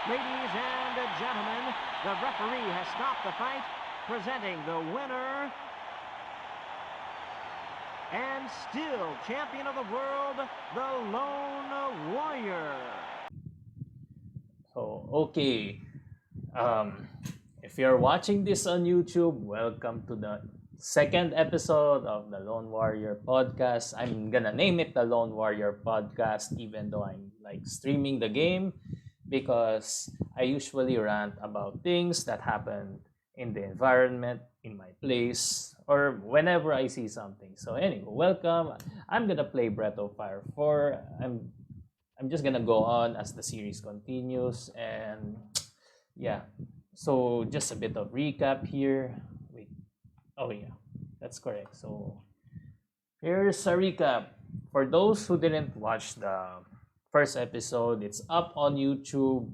Ladies and gentlemen, the referee has stopped the fight, presenting the winner and still champion of the world, the Lone Warrior. So, okay. If you're watching this on YouTube, welcome to the second episode of the Lone Warrior podcast. I'm gonna name it the Lone Warrior podcast, even though I'm like streaming the game, because I usually rant about things that happen in the environment, in my place, or whenever I see something. So anyway, welcome. I'm gonna play Breath of Fire 4. I'm just gonna go on as the series continues, and yeah. So just a bit of recap here. Wait. Oh yeah, that's correct. So here's a recap. For those who didn't watch the first episode, it's up on YouTube,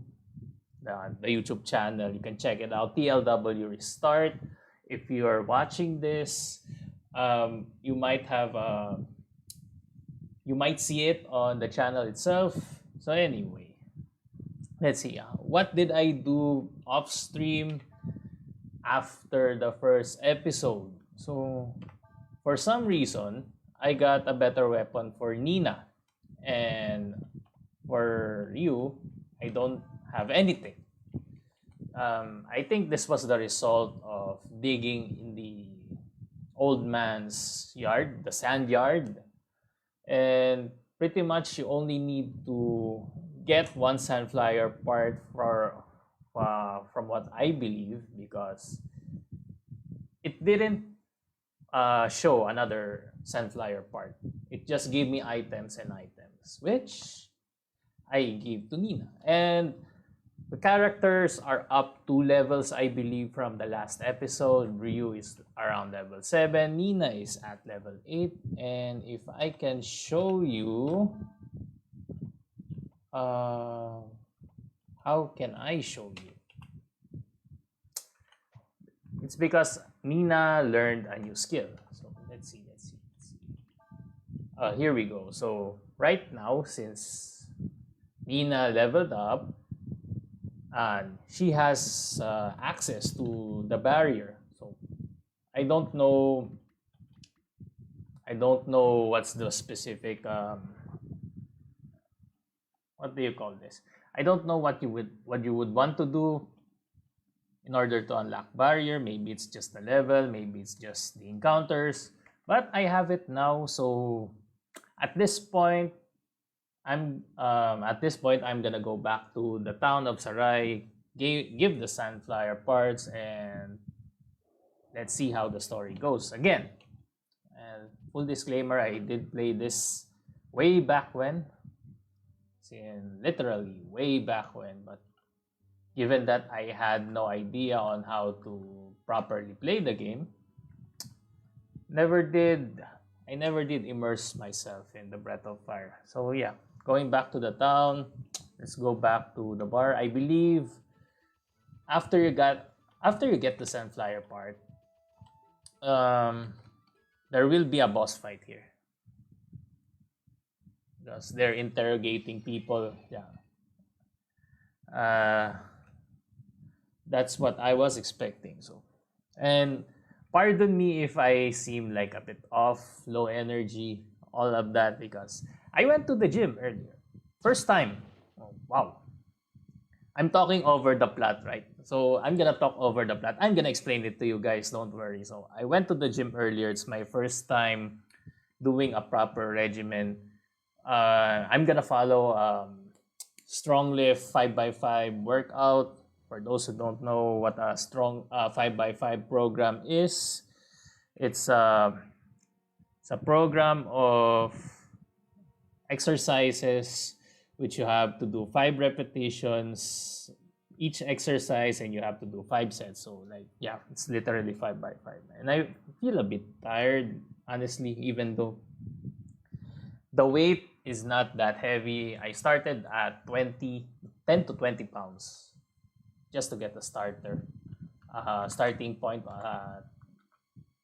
the YouTube channel. You can check it out. TLW Restart. If you are watching this, you might have you might see it on the channel itself. So anyway, let's see. What did I do off stream after the first episode? So for some reason, I got a better weapon for Nina, and for you, I don't have anything. I think this was the result of digging in the old man's yard, the sand yard, and pretty much you only need to get one sunflower part from what I believe, because it didn't show another sunflower part. It just gave me items and items, which I gave to Nina. And the characters are up 2 levels, I believe, from the last episode. Ryu is around level 7. Nina is at level 8. And if I can show you... how can I show you? It's because Nina learned a new skill. So let's see. Here we go. So right now, since Nina leveled up, and she has access to the barrier. So I don't know what's the specific what do you call this? I don't know what you would want to do in order to unlock barrier. Maybe it's just the level, maybe it's just the encounters, but I have it now. So at this point, I'm gonna go back to the town of Sarai, give the sunflower parts, and let's see how the story goes again. And full disclaimer, I did play this way back when, literally way back when, but given that I had no idea on how to properly play the game, I never did immerse myself in the Breath of Fire. So yeah, going back to the town, let's go back to the bar. I believe after you get the sunflower part, there will be a boss fight here, because they're interrogating people. Yeah, that's what I was expecting. So, and pardon me if I seem like a bit off, low energy, all of that, because I went to the gym earlier. First time. Oh, wow. I'm talking over the plot, right? So I'm gonna talk over the plot. I'm gonna explain it to you guys, don't worry. So I went to the gym earlier. It's my first time doing a proper regimen. I'm gonna follow strong lift 5x5 workout. For those who don't know what a strong 5x5 program is, it's a program of exercises which you have to do 5 repetitions each exercise, and you have to do 5 sets. So like, yeah, it's literally 5x5. And I feel a bit tired, honestly, even though the weight is not that heavy. I started at 10 to 20 pounds just to get the starting point,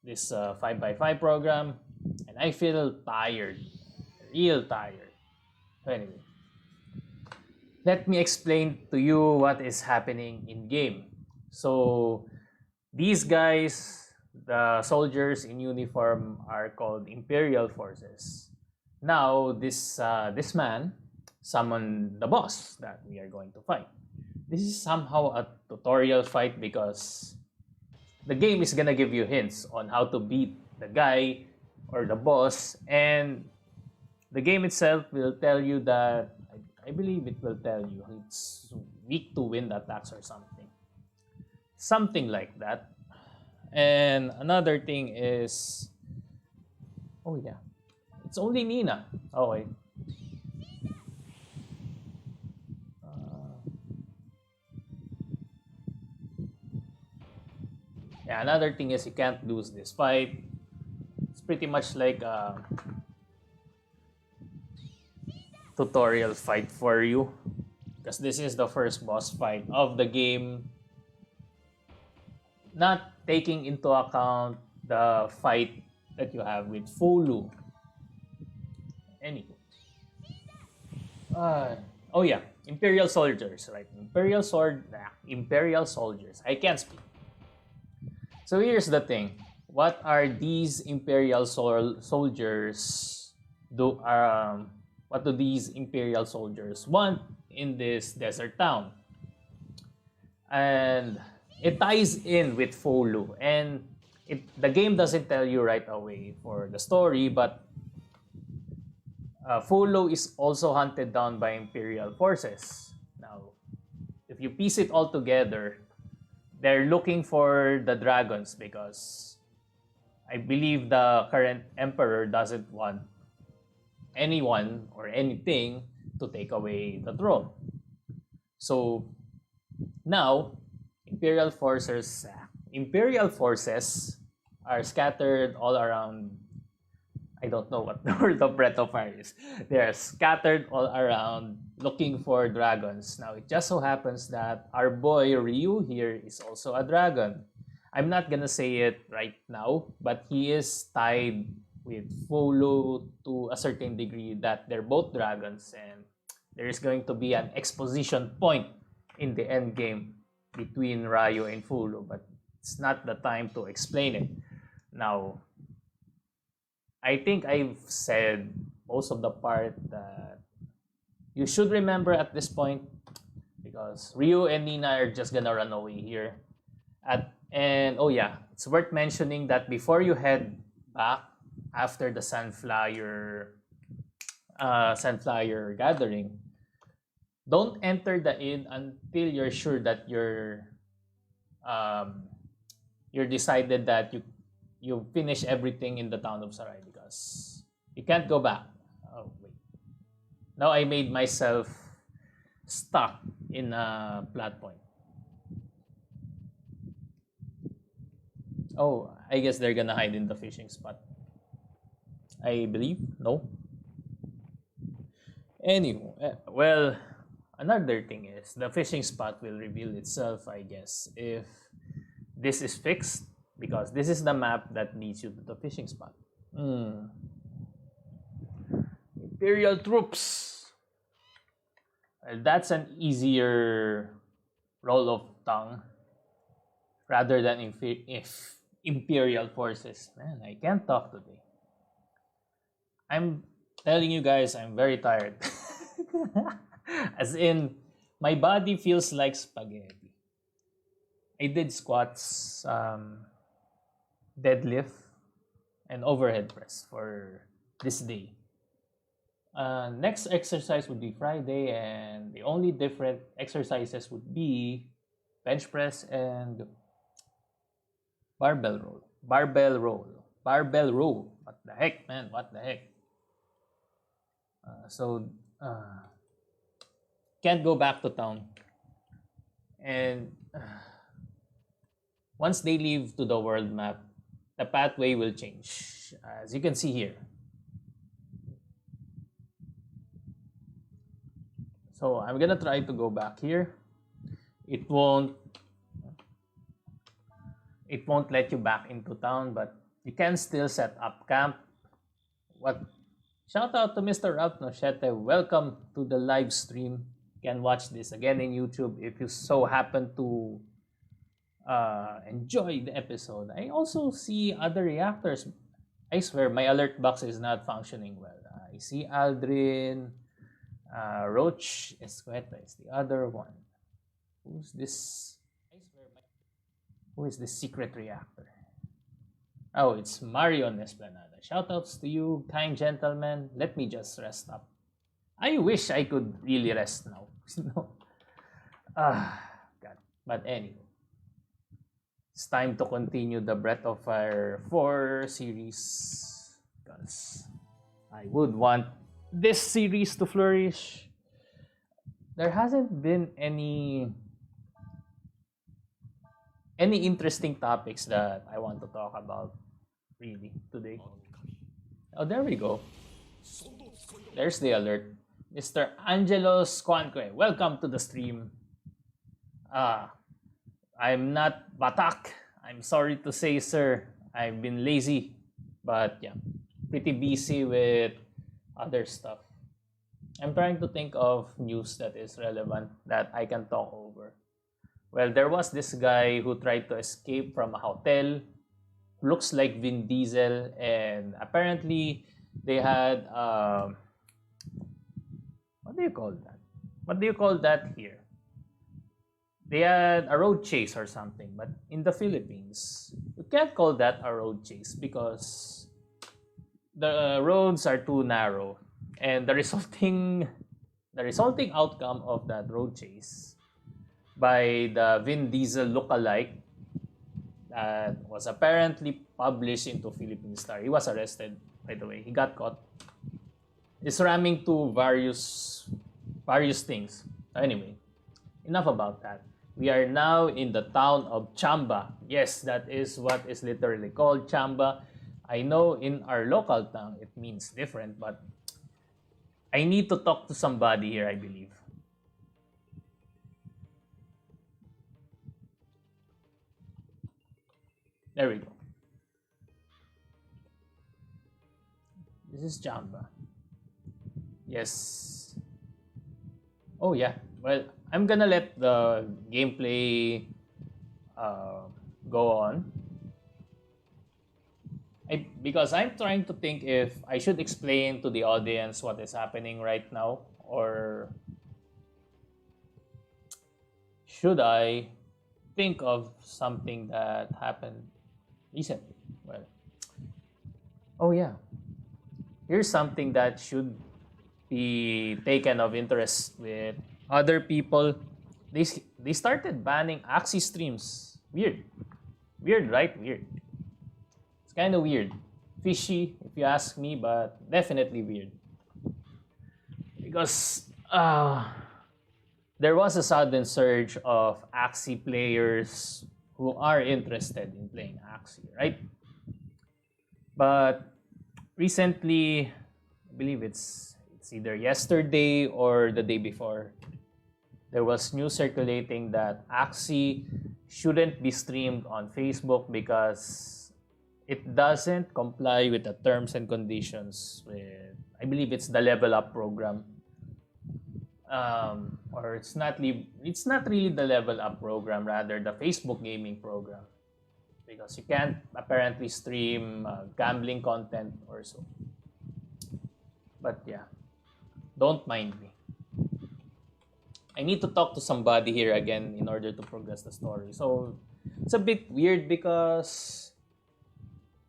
this 5x5 program, and I feel tired, real tired. So anyway, let me explain to you what is happening in game. So these guys, the soldiers in uniform, are called Imperial Forces. Now this man summoned the boss that we are going to fight. This is somehow a tutorial fight because the game is gonna give you hints on how to beat the guy or the boss, and the game itself will tell you that I believe it will tell you it's weak to wind attacks or something. Something like that. And another thing is, oh yeah, it's only Nina. Oh wait. Yeah, another thing is you can't lose this fight. It's pretty much like a tutorial fight for you because this is the first boss fight of the game, not taking into account the fight that you have with Fulu. Anyway. Oh yeah, Imperial soldiers, right? Imperial soldiers. I can't speak. So here's the thing. What are these Imperial soldiers do? What do these Imperial soldiers want in this desert town? And it ties in with Folu, and the game doesn't tell you right away for the story, but Folu is also hunted down by Imperial forces. Now, if you piece it all together, they're looking for the dragons because I believe the current emperor doesn't want anyone or anything to take away the throne. So now Imperial forces are scattered all around. I don't know what the word of Breath of Fire is. They are scattered all around looking for dragons. Now, it just so happens that our boy Ryu here is also a dragon. I'm not gonna say it right now, but he is tied with Fulu to a certain degree that they're both dragons, and there is going to be an exposition point in the end game between Ryu and Fulu, but it's not the time to explain it. Now, I think I've said most of the part that you should remember at this point because Ryu and Nina are just gonna run away here. And oh yeah, it's worth mentioning that before you head back after the Sunflower gathering, don't enter the inn until you're sure that you're decided that you finish everything in the town of Sarai because you can't go back. Oh wait. Now I made myself stuck in a plot point. Oh, I guess they're gonna hide in the fishing spot. I believe. No. Anyway, well, another thing is the fishing spot will reveal itself, I guess, if this is fixed because this is the map that leads you to the fishing spot. Imperial troops. That's an easier roll of tongue rather than if Imperial forces. Man, I can't talk today. I'm telling you guys, I'm very tired. As in, my body feels like spaghetti. I did squats, deadlift, and overhead press for this day. Next exercise would be Friday, and the only different exercises would be bench press and barbell roll. Barbell roll. What the heck, man? What the heck? Can't go back to town. And once they leave to the world map, the pathway will change, as you can see here. So I'm gonna try to go back here. It won't let you back into town, but you can still set up camp. Shout out to Mr. Ralph Nochete. Welcome to the live stream. You can watch this again in YouTube if you so happen to enjoy the episode. I also see other reactors. I swear my alert box is not functioning well. I see Aldrin, Roach Escueta is the other one. Who's this? Who is this secret reactor? Oh, it's Marion Esplanada. Shoutouts to you, kind gentlemen. Let me just rest up. I wish I could really rest now. God. But anyway, it's time to continue the Breath of Fire 4 series because I would want this series to flourish. There hasn't been any interesting topics that I want to talk about really today. Oh, there we go. There's the alert. Mr. Angelo Squanque, welcome to the stream. I'm not Batak. I'm sorry to say, sir. I've been lazy. But yeah, pretty busy with other stuff. I'm trying to think of news that is relevant that I can talk over. Well, there was this guy who tried to escape from a hotel. Looks like Vin Diesel, and apparently they had what do you call that? What do you call that here? They had a road chase or something, but in the Philippines, you can't call that a road chase because the roads are too narrow, and the resulting outcome of that road chase by the Vin Diesel lookalike that was apparently published into Philippine Star. He was arrested, by the way. He got caught. Is ramming to various things. Anyway, enough about that. We are now in the town of Chamba. Yes, that is what is literally called Chamba. I know in our local tongue it means different, but I need to talk to somebody here, I believe. There we go. This is Chamba. Yes. Oh yeah. Well, I'm gonna let the gameplay go on. Because I'm trying to think if I should explain to the audience what is happening right now, or should I think of something that happened recently. Well, oh yeah. Here's something that should be taken of interest with other people. They started banning Axie streams. Weird. Weird, right? Weird. It's kind of weird. Fishy, if you ask me, but definitely weird. Because there was a sudden surge of Axie players who are interested in playing Axie, right? But recently, I believe it's either yesterday or the day before, there was news circulating that Axie shouldn't be streamed on Facebook because it doesn't comply with the terms and conditions with, I believe it's the Level Up program. Or it's not really the Level Up program, rather the Facebook gaming program. Because you can't apparently stream gambling content or so. But yeah, don't mind me. I need to talk to somebody here again in order to progress the story. So it's a bit weird because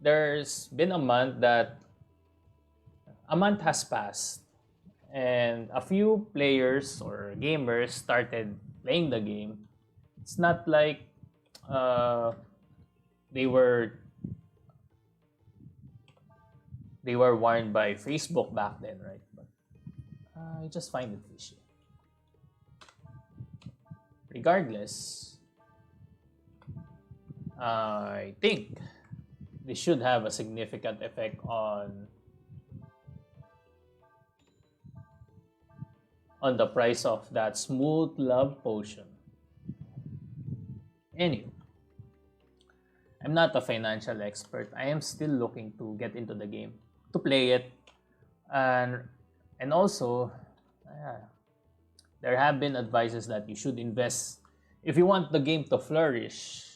there's been a month has passed and a few players or gamers started playing the game. It's not like they were warned by Facebook back then, right? But I just find it fishy. Regardless, I think this should have a significant effect on the price of that smooth love potion. Anyway, I'm not a financial expert. I am still looking to get into the game, to play it, and also, there have been advices that you should invest if you want the game to flourish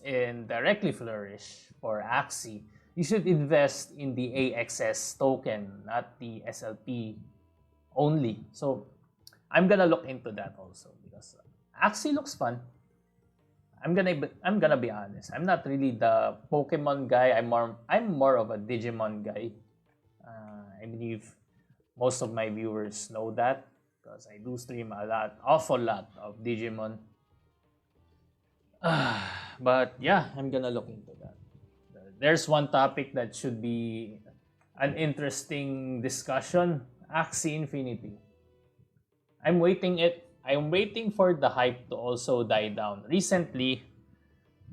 and directly flourish for Axie. You should invest in the AXS token, not the SLP only. So I'm gonna look into that also because Axie looks fun. I'm gonna be honest. I'm not really the Pokemon guy. I'm more of a Digimon guy. I believe most of my viewers know that because I do stream awful lot of Digimon. But yeah, I'm gonna look into that. There's one topic that should be an interesting discussion: Axie Infinity. I'm waiting for the hype to also die down. Recently,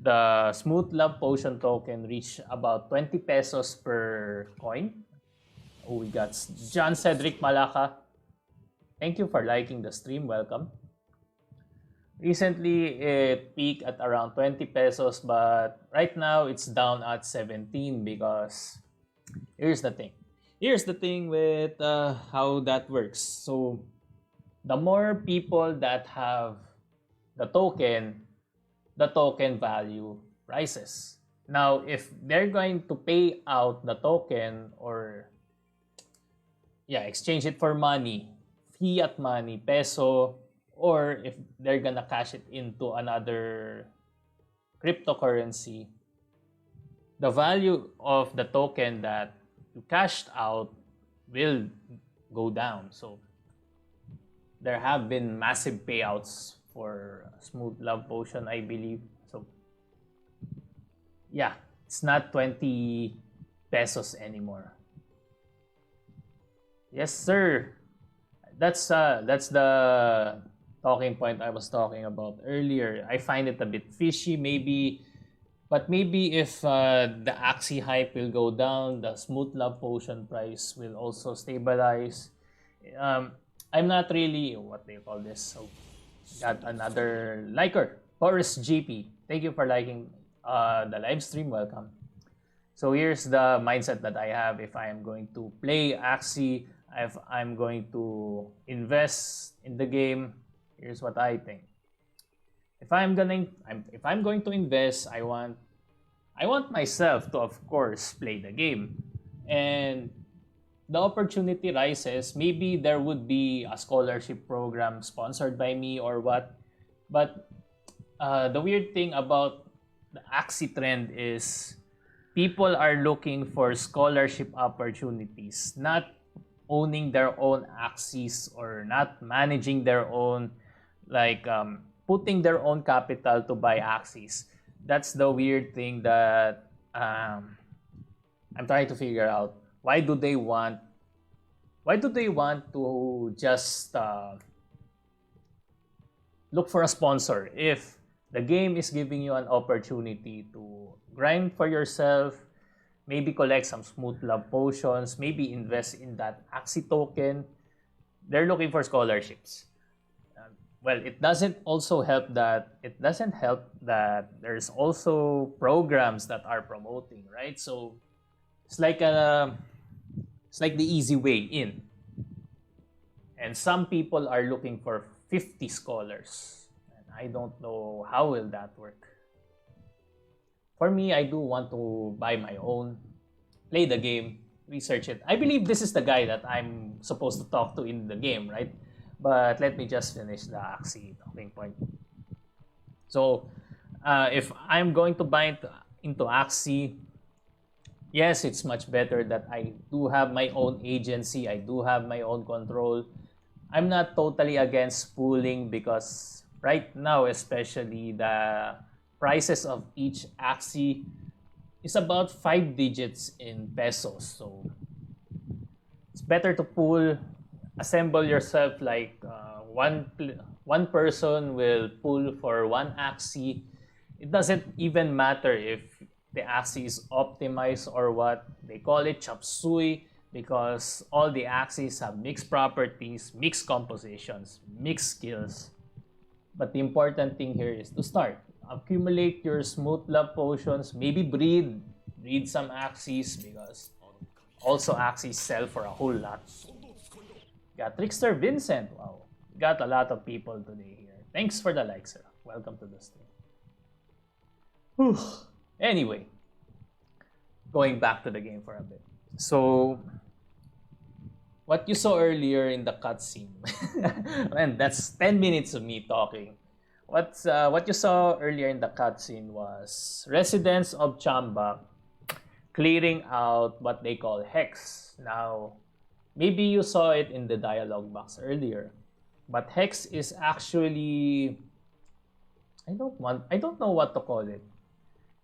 the Smooth Love Potion token reached about 20 pesos per coin. Oh, we got John Cedric Malaka. Thank you for liking the stream. Welcome. Recently, it peaked at around 20 pesos, but right now it's down at 17 because here's the thing. Here's the thing with how that works. So, the more people that have the token value rises. Now, if they're going to pay out the token or exchange it for money, fiat money, peso, or if they're gonna cash it into another cryptocurrency, the value of the token that you cashed out will go down. So there have been massive payouts for Smooth Love Potion, I believe. So yeah, it's not 20 pesos anymore. Yes, sir. That's the talking point I was talking about earlier. I find it a bit fishy, maybe if the Axie hype will go down, the Smooth Love Potion price will also stabilize. I'm not really, what do you call this? So, got another liker, Boris GP. Thank you for liking the live stream. Welcome. So here's the mindset that I have if I am going to play Axie, if I'm going to invest in the game. Here's what I think. If I'm going to invest, I want myself to, of course, play the game. And the opportunity rises, maybe there would be a scholarship program sponsored by me or what. But the weird thing about the Axie trend is people are looking for scholarship opportunities, not owning their own Axies or not managing their own, putting their own capital to buy Axies. That's the weird thing that I'm trying to figure out. Why do they want to just look for a sponsor if the game is giving you an opportunity to grind for yourself, maybe collect some Smooth Love Potions, maybe invest in that Axie token? They're looking for scholarships. Well, it doesn't help that there's also programs that are promoting, right? So it's like the easy way in. And some people are looking for 50 scholars. And I don't know how will that work. For me, I do want to buy my own, play the game, research it. I believe this is the guy that I'm supposed to talk to in the game, right? But let me just finish the Axie talking point. So, if I'm going to buy into Axie, yes, it's much better that I do have my own agency. I do have my own control. I'm not totally against pooling because right now, especially, the prices of each Axie is about 5 digits in pesos. So it's better to pool, assemble yourself one person will pool for one Axie. It doesn't even matter if the Axie is optimized or what. They call it chop suey because all the Axies have mixed properties, mixed compositions, mixed skills. But the important thing here is to start. Accumulate your Smooth Love Potions, maybe breed some Axies because also Axies sell for a whole lot. Got Trickster Vincent, wow. got a lot of people today here. Thanks for the likes, sir. Welcome to the stream. Whew. Anyway, going back to the game for a bit. So, what you saw earlier in the cutscene, and that's 10 minutes of me talking. What you saw earlier in the cutscene was residents of Chamba clearing out what they call Hex. Now, maybe you saw it in the dialogue box earlier, but Hex is actually, I don't know what to call it.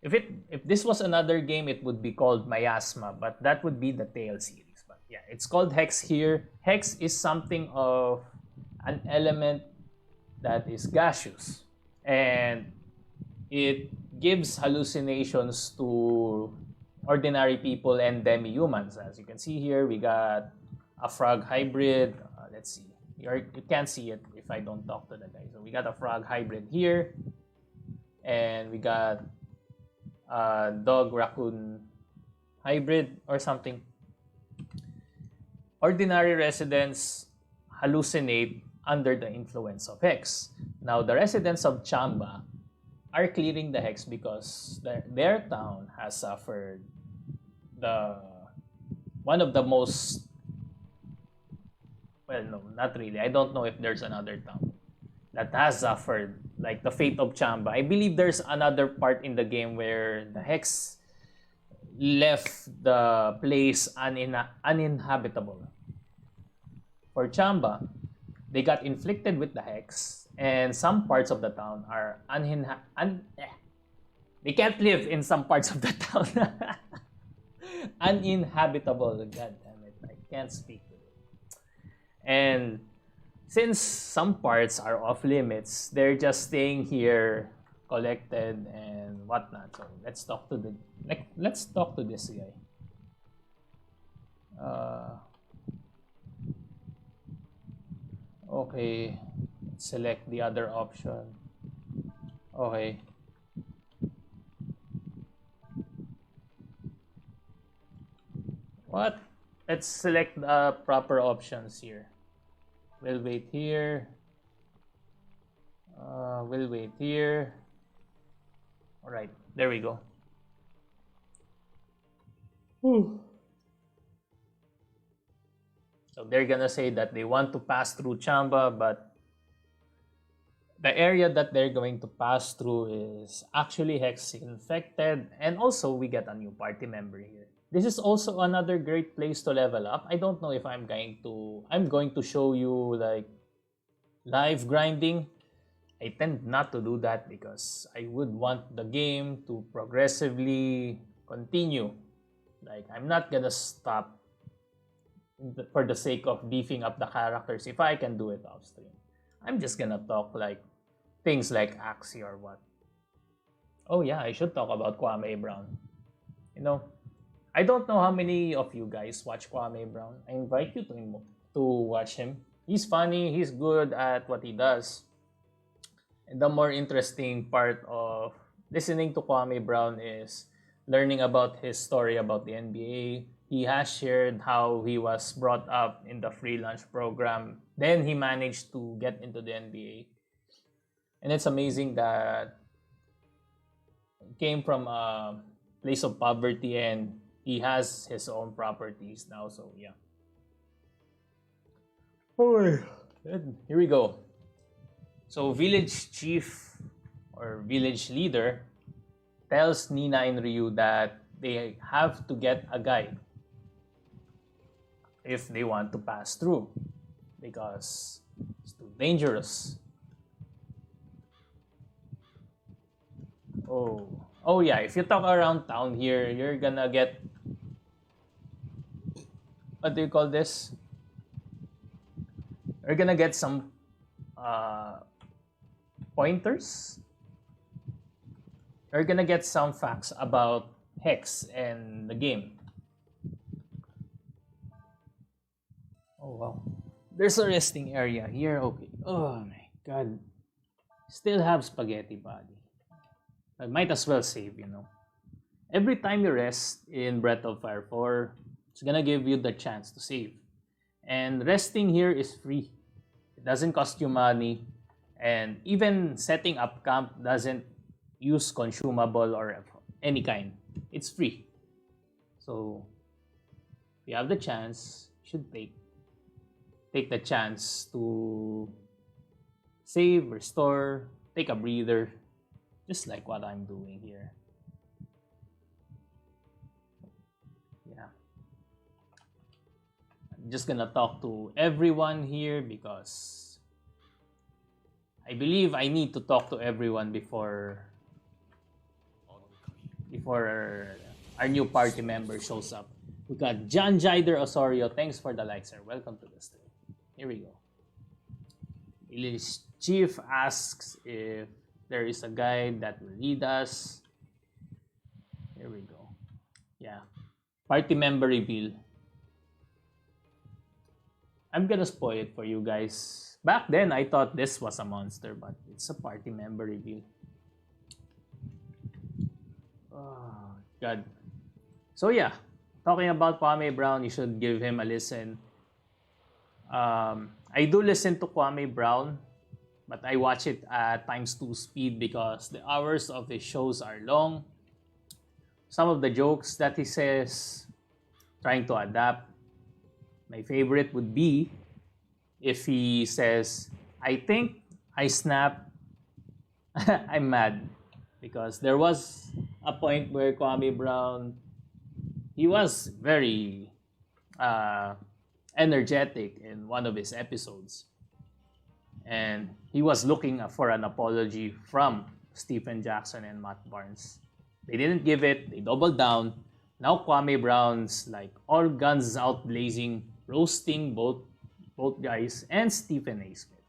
If this was another game, it would be called Miasma, but that would be the Tale series. But yeah, it's called Hex here. Hex is something of an element that is gaseous, and it gives hallucinations to ordinary people and demi-humans. As you can see here, we got a frog hybrid. Let's see. You can't see it if I don't talk to the guy. So we got a frog hybrid here, and we got a dog raccoon hybrid or something. Ordinary residents hallucinate under the influence of Hex. Now, the residents of Chamba are clearing the Hex because their town has suffered one of the most, well, no, not really. I don't know if there's another town that has suffered like the fate of Chamba. I believe there's another part in the game where the Hex left the place uninhabitable. For Chamba, they got inflicted with the Hex, and some parts of the town are they can't live in some parts of the town. Uninhabitable. God damn it, I can't speak to it. And since some parts are off limits, they're just staying here, collected and whatnot. So let's talk to this guy. Okay, select the other option. Okay. What? Let's select the proper options here. We'll wait here. We'll wait here. All right, there we go. Whew. So they're gonna say that they want to pass through Chamba, but the area that they're going to pass through is actually Hex-infected, and also we get a new party member here. This is also another great place to level up. I don't know if I'm going to show you like live grinding. I tend not to do that because I would want the game to progressively continue. Like, I'm not gonna stop for the sake of beefing up the characters if I can do it off stream. I'm just gonna talk like things like Axie or what. Oh yeah, I should talk about Kwame Brown. You know, I don't know how many of you guys watch Kwame Brown. I invite you to watch him. He's funny, he's good at what he does. And the more interesting part of listening to Kwame Brown is learning about his story about the NBA. He has shared how he was brought up in the free lunch program. Then he managed to get into the NBA. And it's amazing that he came from a place of poverty and he has his own properties now. So yeah. Oh, here we go. So village chief or village leader tells Nina and Ryu that they have to get a guide if they want to pass through because it's too dangerous. Oh yeah, if you talk around town here, you're gonna get, what do you call this? You're gonna get some pointers. You're gonna get some facts about Hex and the game. Oh wow. There's a resting area here. Okay. Oh my god. Still have spaghetti body. I might as well save, you know. Every time you rest in Breath of Fire 4, it's gonna give you the chance to save. And resting here is free. doesn't cost you money, and even setting up camp doesn't use consumable or any kind. It's free. So if you have the chance, you should take the chance to save, restore, take a breather, just like what I'm doing here. Yeah. I'm just gonna talk to everyone here because I believe I need to talk to everyone before our new party member shows up. We got John Jider Osorio. Thanks for the like, sir. Welcome to the stream. Here we go. Village Chief asks if there is a guide that will lead us. Here we go. Yeah. Party member reveal. I'm gonna spoil it for you guys. Back then, I thought this was a monster, but it's a party member reveal. Oh, God. So yeah, talking about Kwame Brown, you should give him a listen. I do listen to Kwame Brown, but I watch it at ×2 speed because the hours of his shows are long. Some of the jokes that he says, trying to adapt. My favorite would be if he says, I think I snap, I'm mad. Because there was a point where Kwame Brown, he was very energetic in one of his episodes. And he was looking for an apology from Stephen Jackson and Matt Barnes. They didn't give it, they doubled down. Now Kwame Brown's like all guns out blazing, roasting both guys and Stephen A. Smith.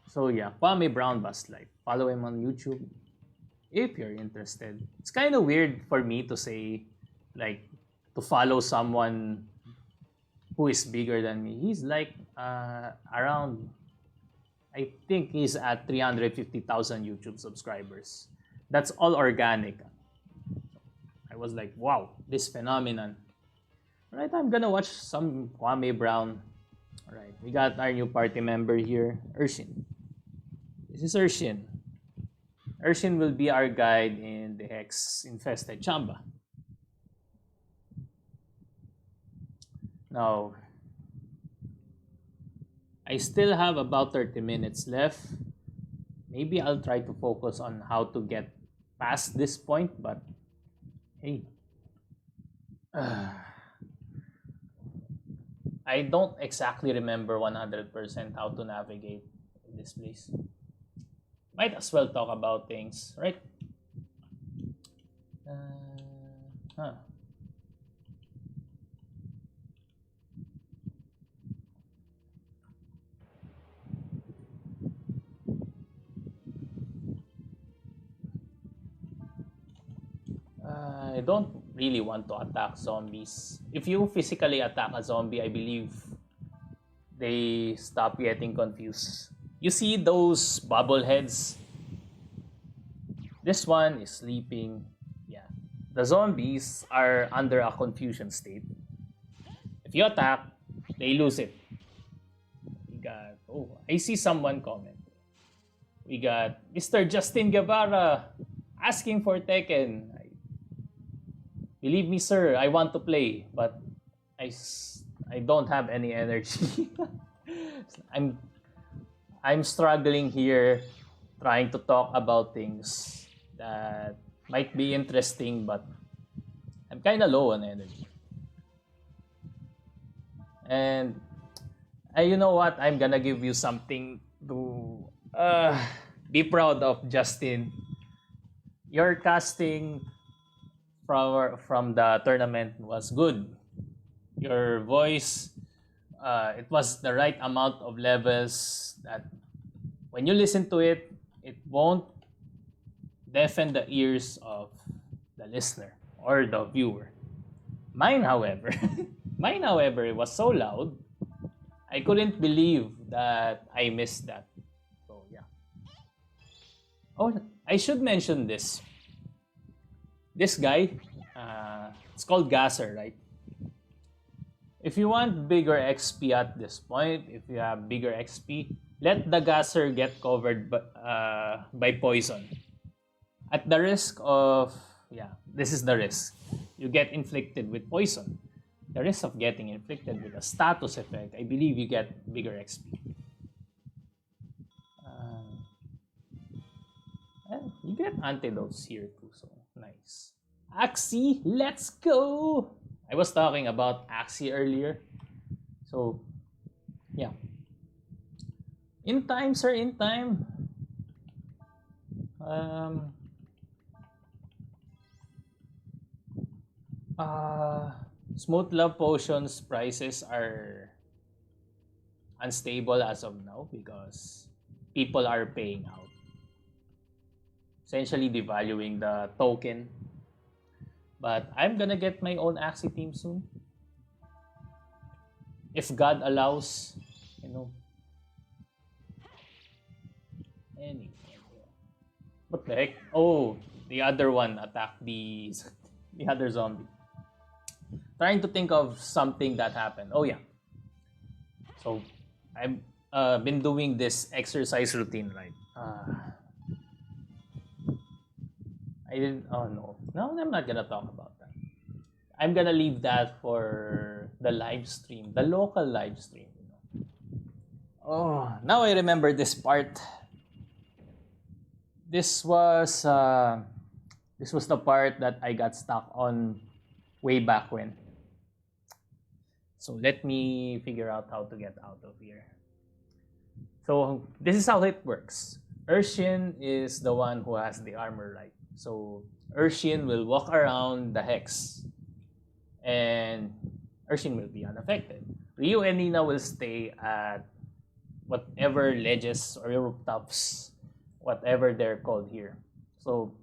So yeah, Kwame Brown Bust Life. Follow him on YouTube if you're interested. It's kind of weird for me to say, like, to follow someone who is bigger than me. He's like around, I think he's at 350,000 YouTube subscribers. That's all organic. I was like, wow, this phenomenon. Alright, I'm gonna watch some Kwame Brown. Alright, we got our new party member here, Ershin. This is Ershin. Ershin will be our guide in the Hex-infested Chamba. Now, I still have about 30 minutes left. Maybe I'll try to focus on how to get past this point, but hey. I don't exactly remember 100% how to navigate in this place. Might as well talk about things, right? I don't really want to attack zombies. If you physically attack a zombie, I believe they stop getting confused. You see those bobbleheads? This one is sleeping. Yeah. The zombies are under a confusion state. If you attack, they lose it. We got, oh, I see someone comment. We got Mr. Justin Guevara asking for Tekken. Believe me, sir, I want to play, but I don't have any energy. I'm struggling here trying to talk about things that might be interesting, but I'm kind of low on energy. And you know what? I'm gonna give you something to be proud of, Justin. Your casting from the tournament was good. Your voice, it was the right amount of levels that when you listen to it, it won't deafen the ears of the listener or the viewer. Mine, however, it was so loud, I couldn't believe that I missed that. So yeah. Oh, I should mention this. This guy, it's called Gasser, right? If you want bigger XP at this point, if you have bigger XP, let the gasser get covered by poison. At the risk of, yeah, this is the risk. You get inflicted with poison. The risk of getting inflicted with a status effect, I believe you get bigger XP. And you get antidotes here too, so nice. Axie, let's go! I was talking about Axie earlier. So, yeah. In time, sir, in time. Smooth Love Potions prices are unstable as of now because people are paying out. Essentially devaluing the token. But I'm gonna get my own Axie team soon. If God allows, you know. Anyway. What the heck? Oh, the other one attacked the other zombie. Trying to think of something that happened. Oh yeah. So I've been doing this exercise routine, right? I didn't. Oh no, I'm not gonna talk about that. I'm gonna leave that for the live stream, the local live stream. You know. Oh, now I remember this part. This was the part that I got stuck on way back when. So let me figure out how to get out of here. So this is how it works. Ershin is the one who has the armor, right? So Ershin will walk around the hex and Ershin will be unaffected. Ryu and Nina will stay at whatever ledges or rooftops, whatever they're called here. So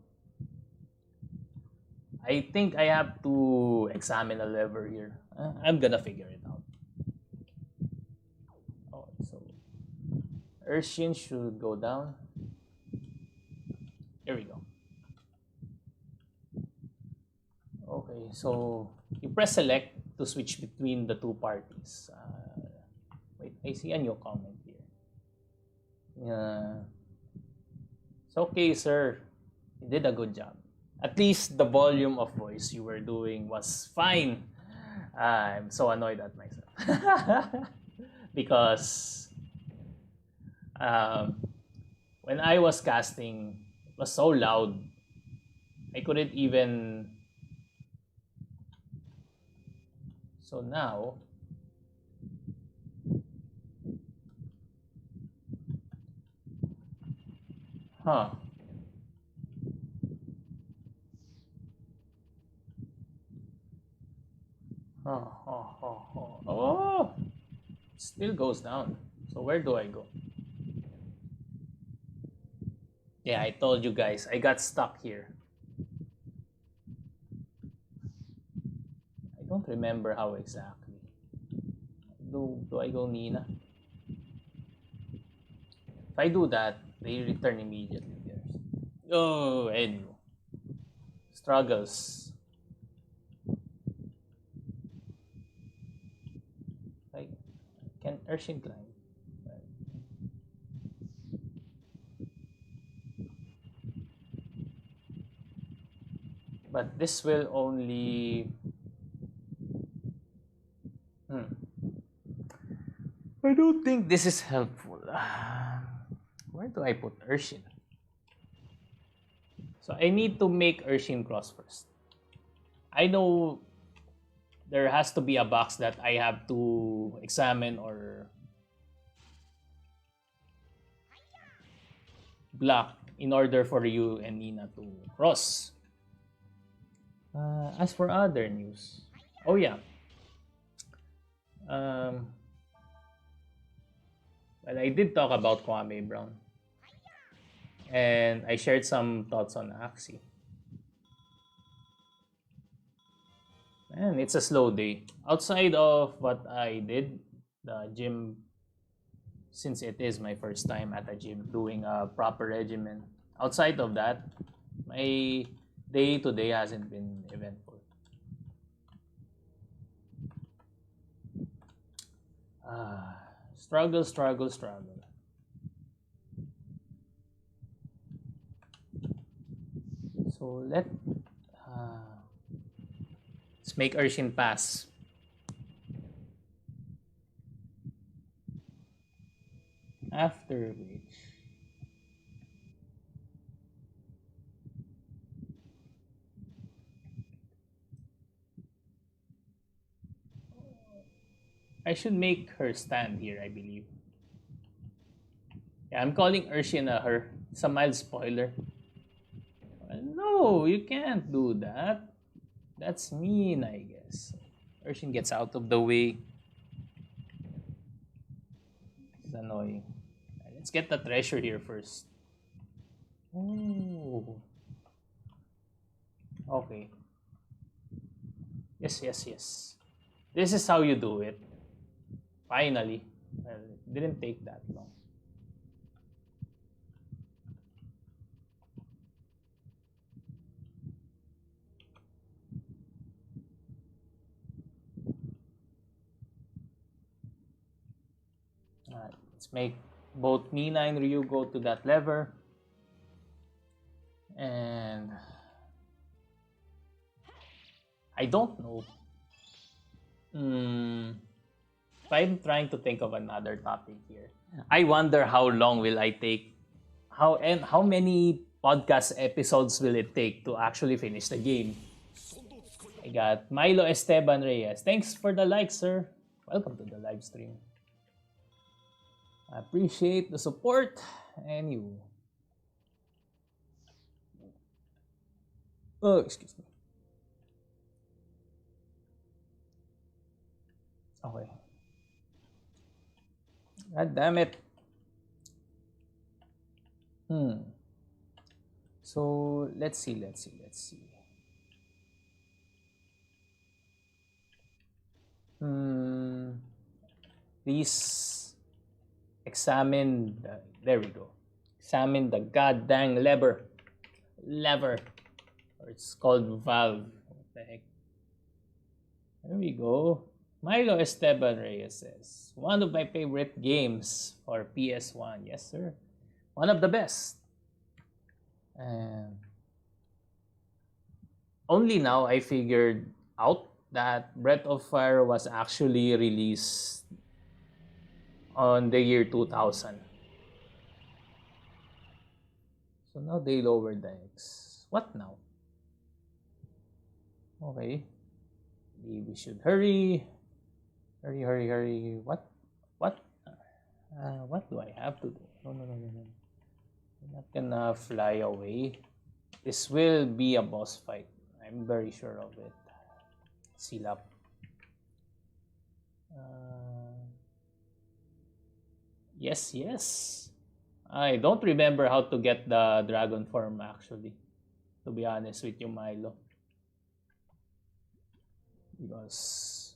I think I have to examine a lever here. I'm gonna figure it out. Oh, so Ershin should go down. Here we go. Okay, so you press select to switch between the two parties. Wait, I see a new comment here. It's okay, sir. You did a good job. At least the volume of voice you were doing was fine. I'm so annoyed at myself. Because when I was casting, it was so loud. I couldn't even... So now... Huh. Oh! Still goes down. So where do I go? Yeah, I told you guys, I got stuck here. I don't remember how exactly. Do I go Nina? If I do that, they return immediately. Oh, anyway. Struggles. Like, can Ershin climb? But this will only... I don't think this is helpful. Where do I put Ershin? So I need to make Ershin cross first. I know there has to be a box that I have to examine or block in order for you and Nina to cross. As for other news, oh yeah. Well, I did talk about Kwame Brown. And I shared some thoughts on Axie. And it's a slow day. Outside of what I did, the gym, since it is my first time at a gym doing a proper regimen, outside of that, my day to day hasn't been eventful. Struggle, struggle, struggle. So let's make Ershin pass. After which, I should make her stand here, I believe. Yeah, I'm calling Ershin a her. It's a mild spoiler. No, you can't do that. That's mean, I guess. Ershin gets out of the way. It's annoying. Let's get the treasure here first. Oh. Okay. Yes, yes, yes. This is how you do it. Finally. Well, it didn't take that long. Alright, let's make both Mina and Ryu go to that lever. And I don't know. If I'm trying to think of another topic here, I wonder how long will I take? How many podcast episodes will it take to actually finish the game? I got Milo Esteban Reyes. Thanks for the like, sir. Welcome to the live stream. I appreciate the support and you. Oh, excuse me. Okay. God damn it. So let's see. Please examine the, there we go. Examine the goddamn lever. Or it's called valve. What the heck? There we go. Milo Esteban Reyes says, one of my favorite games for PS1. Yes, sir. One of the best. And only now I figured out that Breath of Fire was actually released on the year 2000. So now they lowered the X. What now? Okay. We should hurry. Hurry. What? What do I have to do? No. I'm not gonna fly away. This will be a boss fight. I'm very sure of it. Seal up. Yes. I don't remember how to get the dragon form actually. To be honest with you, Milo. Because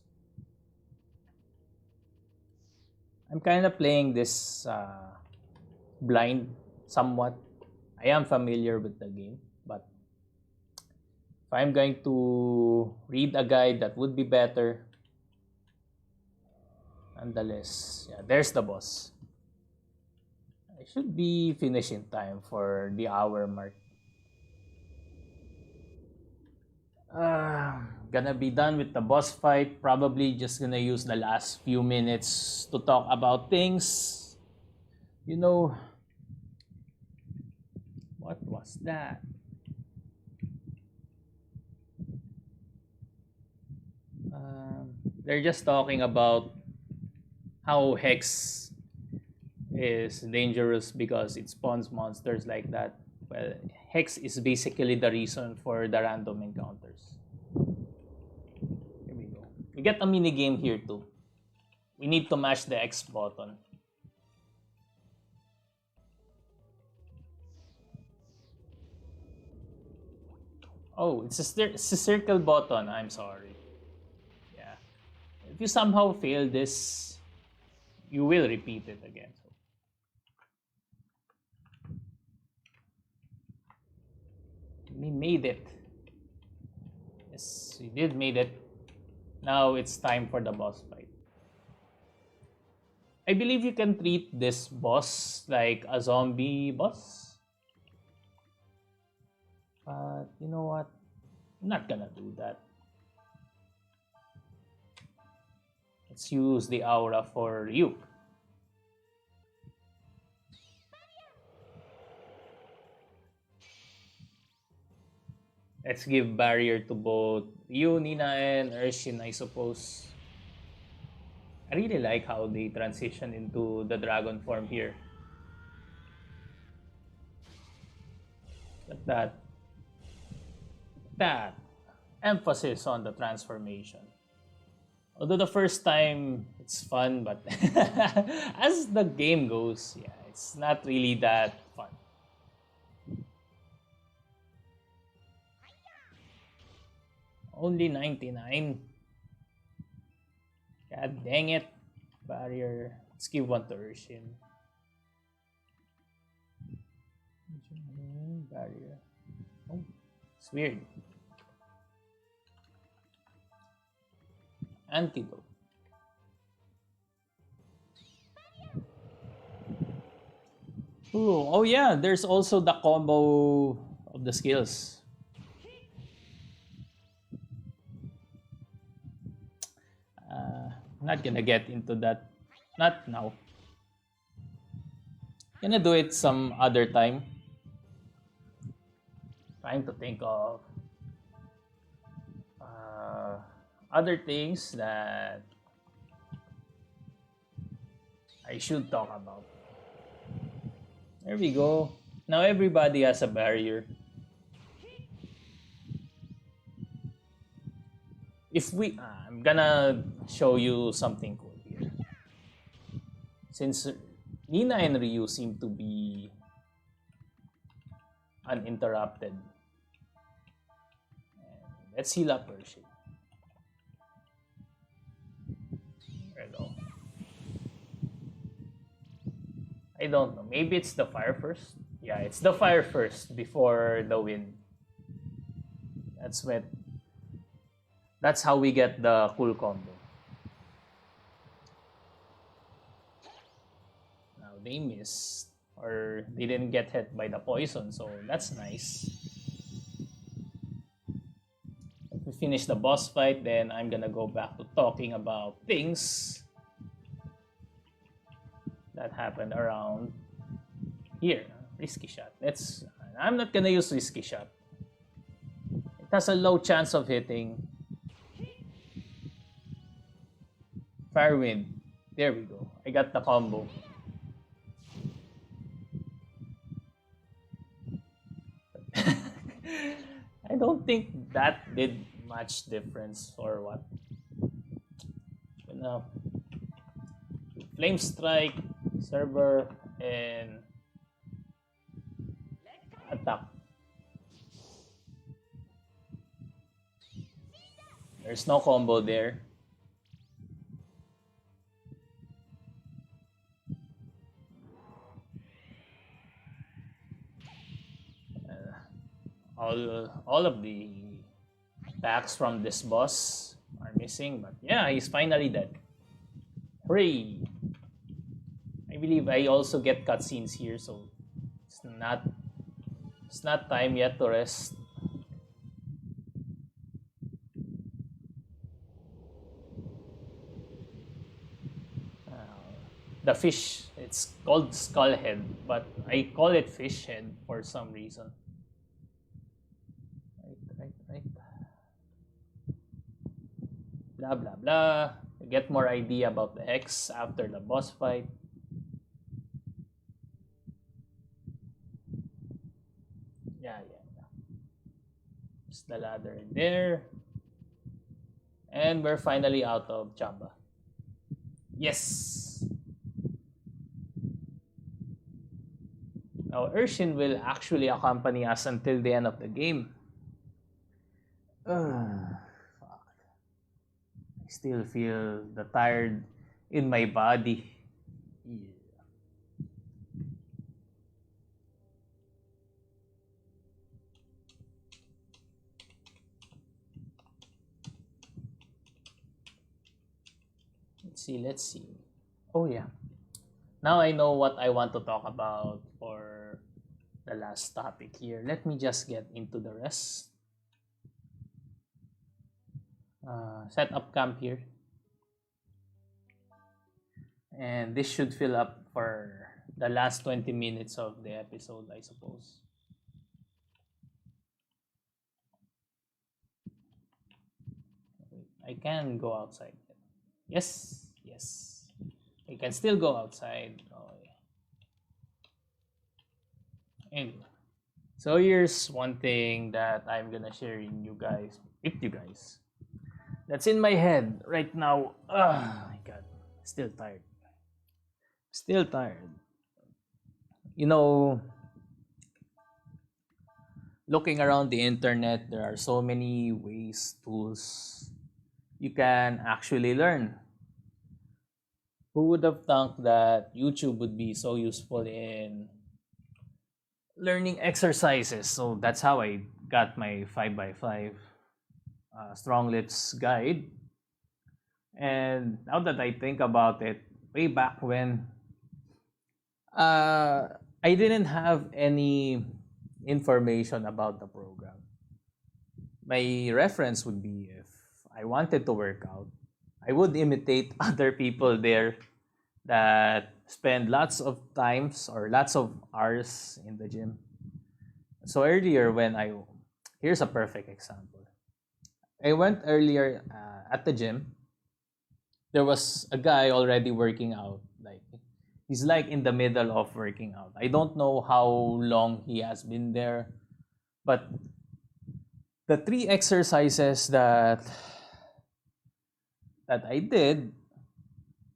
I'm kind of playing this blind somewhat. I am familiar with the game, but if I'm going to read a guide, that would be better. Nonetheless, yeah, there's the boss. I should be finished in time for the hour mark. Gonna be done with the boss fight. Probably just gonna use the last few minutes to talk about things. You know, what was that? They're just talking about how Hex is dangerous because it spawns monsters like that. Well, Hex is basically the reason for the random encounters. Here we go. We get a mini game here too. We need to mash the X button. Oh, it's a circle button. I'm sorry. Yeah. If you somehow fail this, you will repeat it again. So. We made it. Yes, we did made it. Now it's time for the boss fight. I believe you can treat this boss like a zombie boss. But you know what? I'm not gonna do that. Let's use the aura for you. Let's give barrier to both you, Nina, and Ershin, I suppose. I really like how they transition into the dragon form here. Look at that emphasis on the transformation. Although the first time it's fun, but as the game goes, yeah, it's not really that fun. Only 99. God dang it. Barrier. Let's give one to Ershin. Barrier. Oh, it's weird. Antidote. Ooh, oh yeah, there's also the combo of the skills. Not gonna get into that. Not now. Gonna do it some other time. Trying to think of other things that I should talk about. There we go. Now everybody has a barrier. I'm gonna show you something cool here. Since Nina and Ryu seem to be uninterrupted, let's heal up Ershin. There we go. I don't know. Maybe it's the fire first. Yeah, it's the fire first before the wind. That's how we get the cool combo. Now they missed, or they didn't get hit by the poison, so that's nice. If we finish the boss fight, then I'm gonna go back to talking about things that happened around here. Risky shot. I'm not gonna use risky shot. It has a low chance of hitting. Firewind. There we go. I got the combo. I don't think that did much difference or what. Gonna flame strike, server, and attack. There's no combo there. All of the attacks from this boss are missing, but yeah, he's finally dead. Hooray! I believe I also get cutscenes here, so it's not time yet to rest. The fish, it's called Skulhead, but I call it fish head for some reason. Right. Blah blah blah. Get more idea about the Hex after the boss fight. Yeah. There's the ladder in there. And we're finally out of Chamba. Yes! Now, Ershin will actually accompany us until the end of the game. Fuck. I still feel the tired in my body. Yeah. Let's see. Oh yeah. now I know what I want to talk about for the last topic here. Let me just get into the rest. Set up camp here. And this should fill up for the last 20 minutes of the episode, I suppose. I can go outside. Yes, yes. I can still go outside. Oh, yeah. Anyway, so here's one thing that I'm gonna share with you guys. That's in my head right now. Oh my god, still tired. Still tired. You know, looking around the internet, there are so many ways, tools you can actually learn. Who would have thought that YouTube would be so useful in learning exercises? So that's how I got my 5x5 strong lifts guide. And now that I think about it, way back when, I didn't have any information about the program. My reference would be if I wanted to work out, I would imitate other people there that spend lots of times or lots of hours in the gym. So earlier here's a perfect example. I went earlier at the gym. There was a guy already working out. He's like in the middle of working out. I don't know how long he has been there, but the 3 exercises that I did,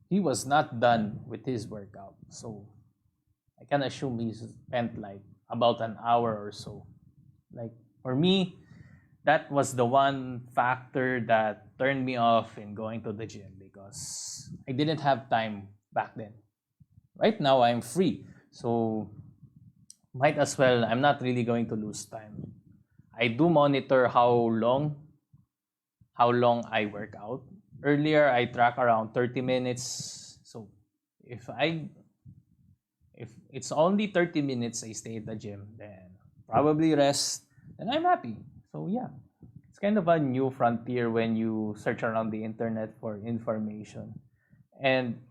he was not done with his workout. So I can assume he spent like about an hour or so. Like for me, that was the one factor that turned me off in going to the gym because I didn't have time back then. Right now, I'm free. So might as well, I'm not really going to lose time. I do monitor how long I work out. Earlier, I track around 30 minutes. So if it's only 30 minutes I stay at the gym, then probably rest, then I'm happy. So yeah, it's kind of a new frontier when you search around the internet for information. And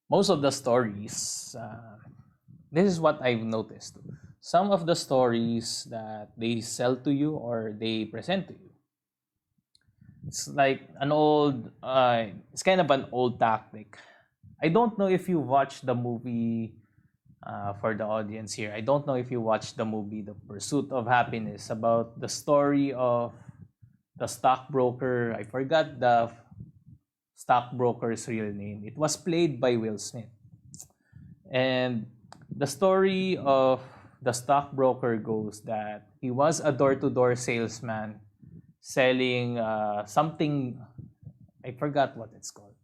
most of the stories, this is what I've noticed. Some of the stories that they sell to you or they present to you, it's like it's kind of an old tactic. I don't know if you watched the movie, for the audience here. I don't know if you watched the movie The Pursuit of Happiness, about the story of the stockbroker. I forgot the stockbroker's real name. It was played by Will Smith. And the story of the stockbroker goes that he was a door-to-door salesman selling something. I forgot what it's called.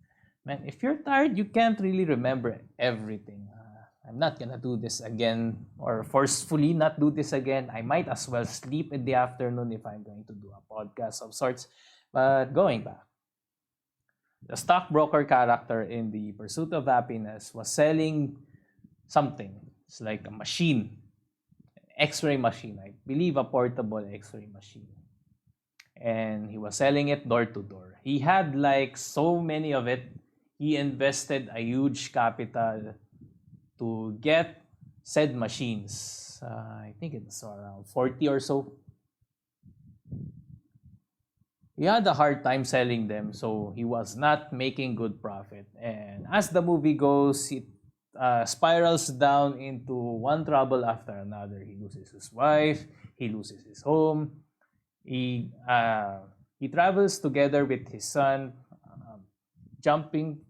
Man, if you're tired, you can't really remember everything. I'm not gonna do this again or forcefully not do this again. I might as well sleep in the afternoon if I'm going to do a podcast of sorts. But going back, the stockbroker character in The Pursuit of Happiness was selling something. It's like a machine, X-ray machine. I believe a portable X-ray machine. And he was selling it door to door. He had like so many of it. He invested a huge capital to get said machines. I think it's around 40 or so. He had a hard time selling them, so he was not making good profit. And as the movie goes, it spirals down into one trouble after another. He loses his wife, he loses his home, he travels together with his son, jumping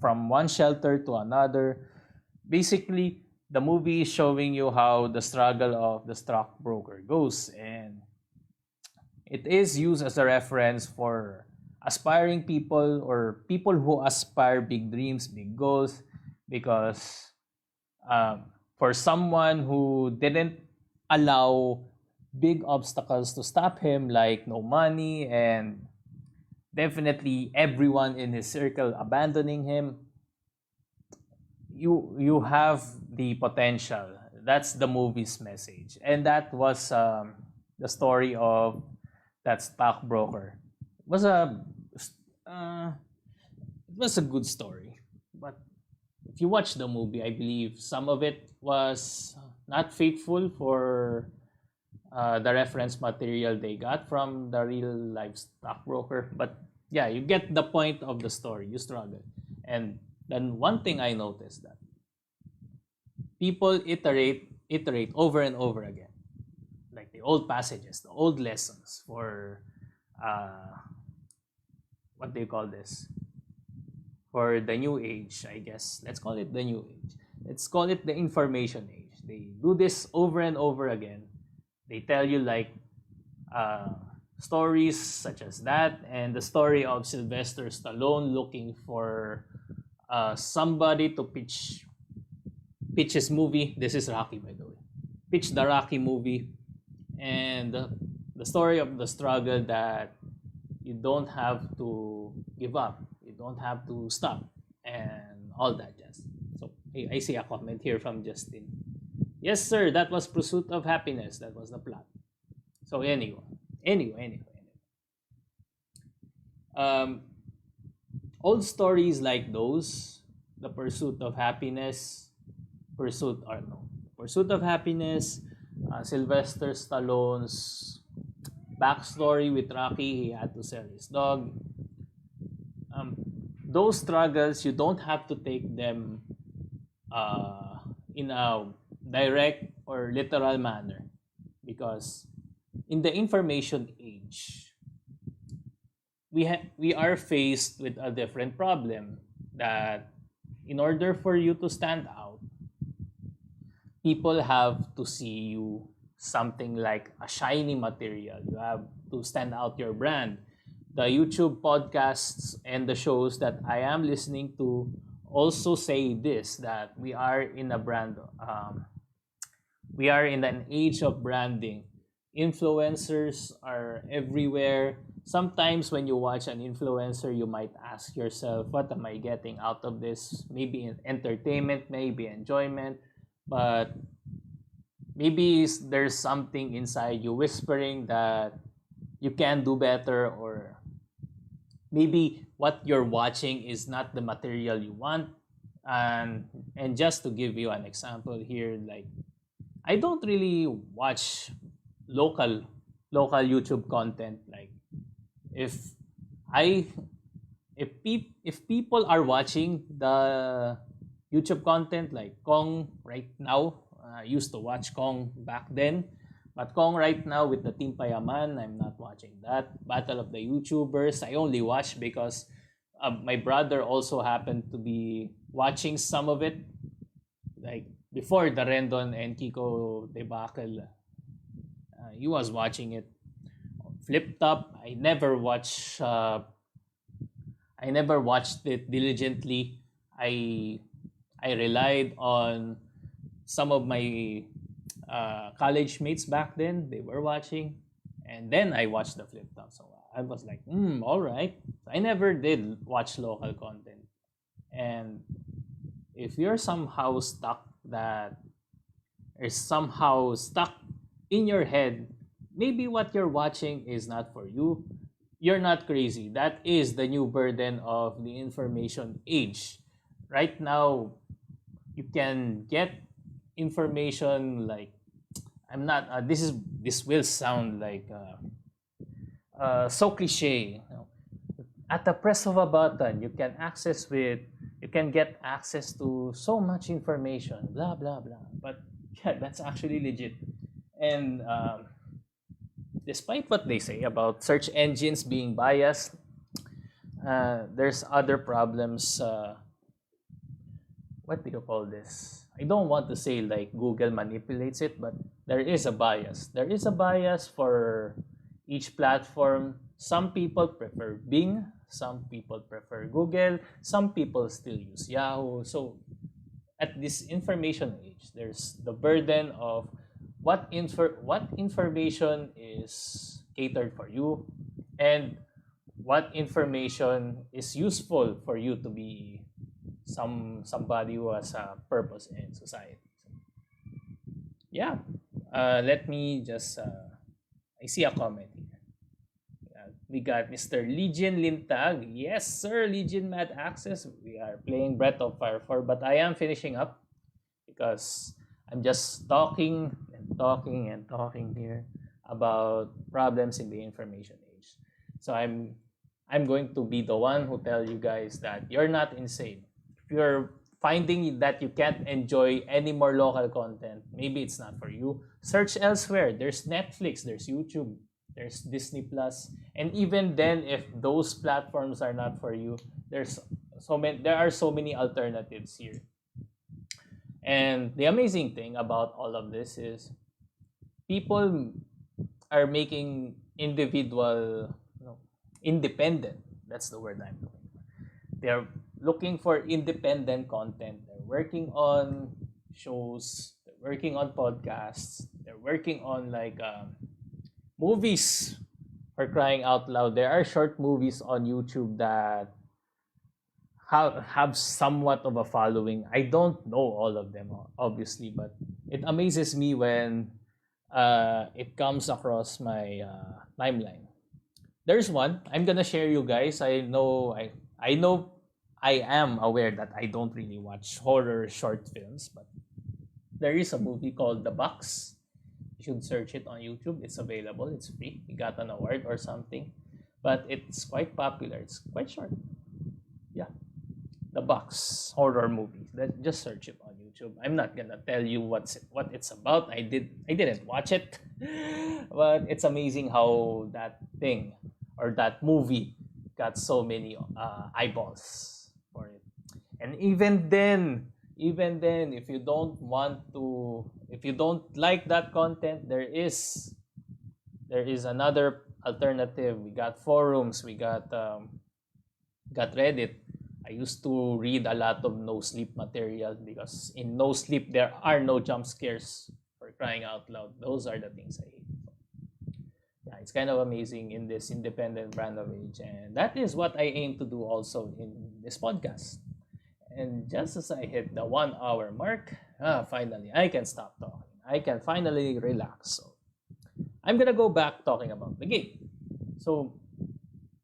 from one shelter to another. Basically, the movie is showing you how the struggle of the stockbroker goes, and it is used as a reference for aspiring people or people who aspire big dreams, big goals, because for someone who didn't allow big obstacles to stop him, like no money and definitely everyone in his circle abandoning him, you have the potential. That's the movie's message, and that was the story of that stockbroker. It was uh, it was a good story, but if you watch the movie, I believe some of it was not faithful for the reference material they got from the real life stockbroker. But yeah, you get the point of the story. You struggle, and then one thing I noticed that people iterate over and over again, like the old passages, the old lessons for uh, what do you call this? For the new age, I guess. Let's call it the new age. Let's call it the information age. They do this over and over again. They tell you like stories such as that, and the story of Sylvester Stallone looking for somebody to pitch his movie. This is Rocky, by the way. Pitch the Rocky movie, and the story of the struggle that you don't have to give up, you don't have to stop, and all that jazz. So I see a comment here from Justin. Yes, sir, that was Pursuit of Happiness. That was the plot. So anyway. Um, old stories like those, the Pursuit of Happiness, Sylvester Stallone's backstory with Rocky, he had to sell his dog. Those struggles, you don't have to take them in a direct or literal manner, because in the information age, we are faced with a different problem, that in order for you to stand out, people have to see you something like a shiny material. You have to stand out your brand. The YouTube podcasts and the shows that I am listening to also say this, that we are in a brand, we are in an age of branding. Influencers are everywhere. Sometimes when you watch an influencer, you might ask yourself, what am I getting out of this? Maybe entertainment, maybe enjoyment, but maybe there's something inside you whispering that you can do better, or maybe what you're watching is not the material you want. And just to give you an example here, like I don't really watch local YouTube content. Like if I if people are watching the YouTube content like Kong right now, I used to watch Kong back then, but Kong right now with the Team Payaman, I'm not watching that. Battle of the YouTubers, I only watch because my brother also happened to be watching some of it, like before the Rendon and Kiko debacle. He was watching it. Flip Top, I never watched it diligently. I relied on some of my college mates back then. They were watching, and then I watched the Flip Top. So I was like, all right. I never did watch local content. And if you're somehow stuck that is somehow stuck in your head, maybe what you're watching is not for you. You're not crazy. That is the new burden of the information age. Right now, you can get information like I'm not. This will sound like so cliche. At the press of a button, you can get access to so much information. Blah blah blah. But yeah, that's actually legit. And despite what they say about search engines being biased, there's other problems. What do you call this? I don't want to say like Google manipulates it, but there is a bias. There is a bias for each platform. Some people prefer Bing, some people prefer Google, some people still use Yahoo. So at this information age, there's the burden of what information is catered for you, and what information is useful for you to be somebody who has a purpose in society. So, yeah. Let me just I see a comment here. We got Mr. Legion Lintag. Yes, sir, Legion Mad Access. We are playing Breath of Fire 4, but I am finishing up because I'm just talking and talking and talking here about problems in the information age. So I'm going to be the one who tell you guys that you're not insane. If you're finding that you can't enjoy any more local content, maybe it's not for you. Search elsewhere. There's Netflix, there's YouTube, there's Disney Plus, and even then, if those platforms are not for you, there are so many alternatives here. And the amazing thing about all of this is people are making independent. That's the word I'm looking for. They're looking for independent content. They're working on shows. They're working on podcasts. They're working on movies. For crying out loud, there are short movies on YouTube that have somewhat of a following. I don't know all of them, obviously, but it amazes me when it comes across my timeline. There's one I'm gonna share you guys. I know I am aware that I don't really watch horror short films, but there is a movie called The Box. You should search it on YouTube. It's available. It's free. It got an award or something, but it's quite popular. It's quite short. Yeah, The Box horror movie. Just search it on YouTube. I'm not gonna tell you what it's about. I didn't watch it, but it's amazing how that thing or that movie got so many eyeballs for it. And even then, if you don't like that content, there is another alternative. We got forums. We got Reddit. I used to read a lot of no sleep material because in no sleep there are no jump scares, for crying out loud. Those are the things I hate. Yeah, it's kind of amazing in this independent brand of age, and that is what I aim to do also in this podcast. And just as I hit the 1 hour mark, finally I can stop talking. I can finally relax. So I'm gonna go back talking about the game. So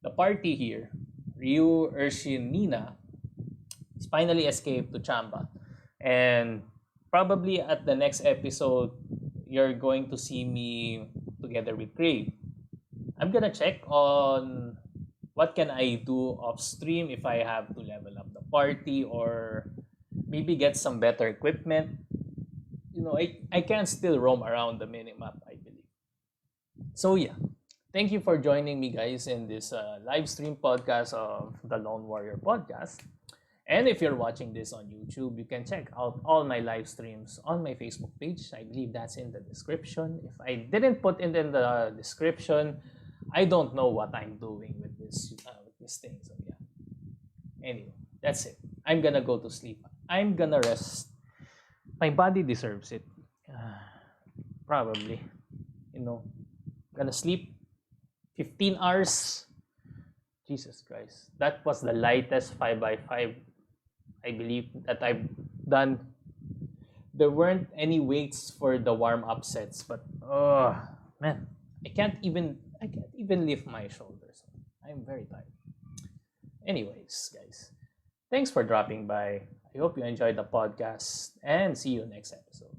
the party here, Ryu, Ershin, Nina, has finally escaped to Chamba. And probably at the next episode, you're going to see me together with Craig. I'm gonna check on what can I do off stream if I have to level up the party or maybe get some better equipment. I can still roam around the minimap, I believe. So yeah, thank you for joining me, guys, in this live stream podcast of the Lone Warrior podcast. And if you're watching this on YouTube, you can check out all my live streams on my Facebook page. I believe that's in the description. If I didn't put it in the description, I don't know what I'm doing with this thing. So yeah. Anyway, that's it. I'm gonna go to sleep. I'm gonna rest. My body deserves it. Probably. Gonna sleep 15 hours. Jesus Christ. That was the lightest 5x5 I believe that I've done. There weren't any weights for the warm-up sets, but man, I can't even lift my shoulders. I'm very tired. Anyways, guys, thanks for dropping by. I hope you enjoyed the podcast and see you next episode.